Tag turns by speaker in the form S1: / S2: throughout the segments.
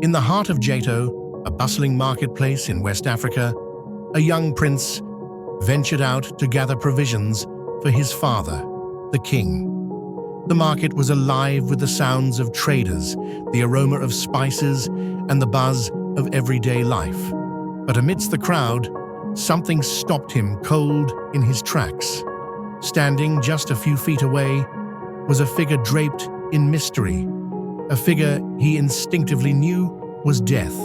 S1: In the heart of Jato, a bustling marketplace in West Africa, a young prince ventured out to gather provisions for his father, the king. The market was alive with the sounds of traders, the aroma of spices, and the buzz of everyday life. But amidst the crowd, something stopped him cold in his tracks. Standing just a few feet away was a figure draped in mystery, a figure he instinctively knew was death.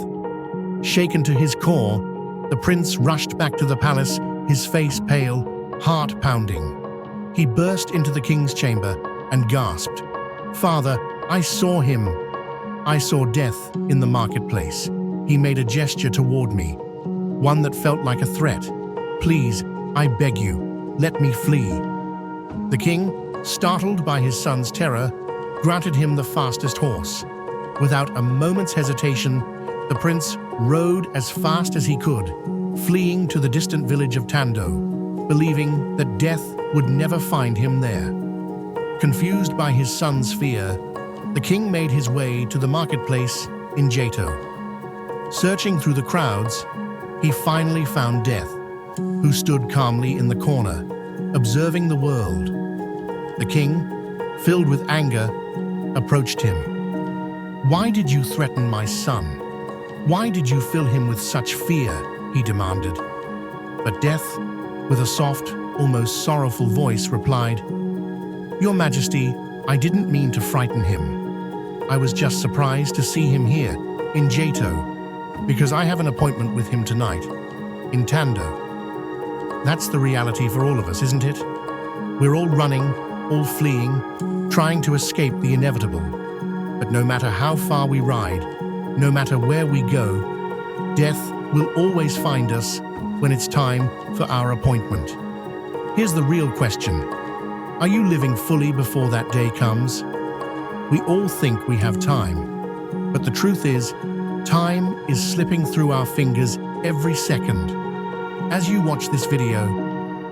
S1: Shaken to his core, the prince rushed back to the palace, his face pale, heart pounding. He burst into the king's chamber and gasped, "Father, I saw him. I saw death in the marketplace." He made a gesture toward me, one that felt like a threat. "Please, I beg you, let me flee." The king, startled by his son's terror, granted him the fastest horse. Without a moment's hesitation, the prince rode as fast as he could, fleeing to the distant village of Tando, believing that death would never find him there. Confused by his son's fear, the king made his way to the marketplace in Jato. Searching through the crowds, he finally found Death, who stood calmly in the corner, observing the world. The king, filled with anger, approached him. "Why did you threaten my son? Why did you fill him with such fear?" he demanded. But Death, with a soft, almost sorrowful voice, replied, "Your Majesty, I didn't mean to frighten him. I was just surprised to see him here, in Jato, because I have an appointment with him tonight, in Tando." That's the reality for all of us, isn't it? We're all running, all fleeing, trying to escape the inevitable. But no matter how far we ride, no matter where we go, death will always find us when it's time for our appointment. Here's the real question. Are you living fully before that day comes? We all think we have time, but the truth is, time is slipping through our fingers every second. As you watch this video,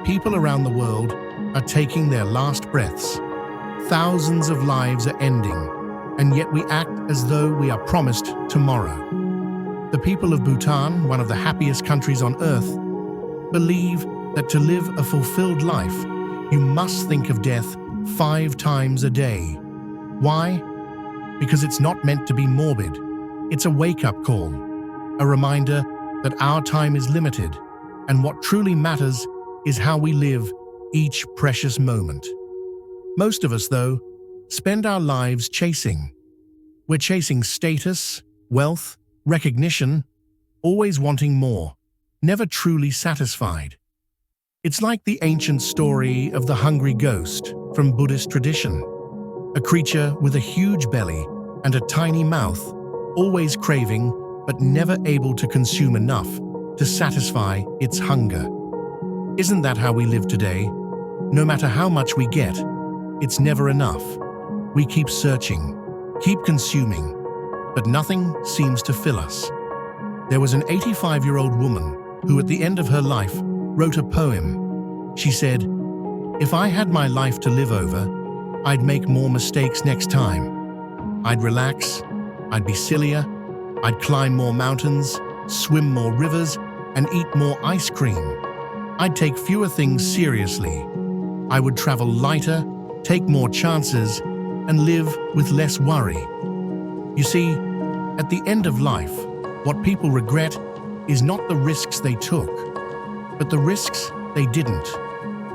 S1: people around the world are taking their last breaths. Thousands of lives are ending, and yet we act as though we are promised tomorrow. The people of Bhutan, one of the happiest countries on earth, believe that to live a fulfilled life, you must think of death 5 times a day. Why? Because it's not meant to be morbid. It's a wake-up call, a reminder that our time is limited, and what truly matters is how we live each precious moment. Most of us, though, spend our lives chasing. We're chasing status, wealth, recognition, always wanting more, never truly satisfied. It's like the ancient story of the hungry ghost from Buddhist tradition, a creature with a huge belly and a tiny mouth, always craving but never able to consume enough to satisfy its hunger. Isn't that how we live today? No matter how much we get, it's never enough. We keep searching, keep consuming, but nothing seems to fill us. There was an 85-year-old woman who, at the end of her life, wrote a poem. She said, "If I had my life to live over, I'd make more mistakes next time. I'd relax, I'd be sillier, I'd climb more mountains, swim more rivers, and eat more ice cream. I'd take fewer things seriously. I would travel lighter, take more chances, and live with less worry." You see, at the end of life, what people regret is not the risks they took, but the risks they didn't,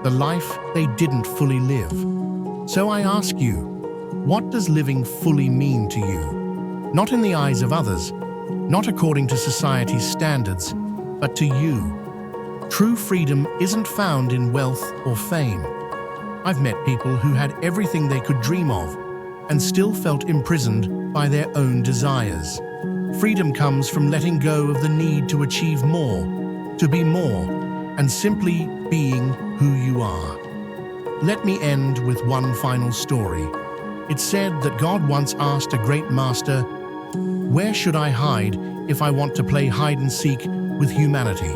S1: the life they didn't fully live. So I ask you, what does living fully mean to you? Not in the eyes of others, not according to society's standards, but to you. True freedom isn't found in wealth or fame. I've met people who had everything they could dream of and still felt imprisoned by their own desires. Freedom comes from letting go of the need to achieve more, to be more, and simply being who you are. Let me end with one final story. It's said that God once asked a great master, "Where should I hide if I want to play hide and seek with humanity?"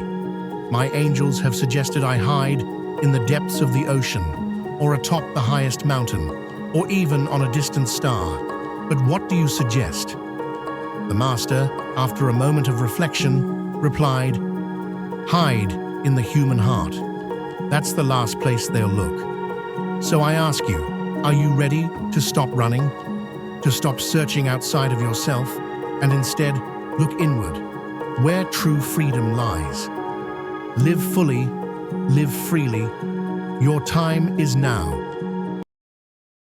S1: My angels have suggested I hide in the depths of the ocean, or atop the highest mountain, or even on a distant star. But what do you suggest? The master, after a moment of reflection, replied, "Hide in the human heart. That's the last place they'll look. So I ask you, are you ready to stop running? To stop searching outside of yourself and instead look inward, where true freedom lies? Live fully, live freely. Your time is now."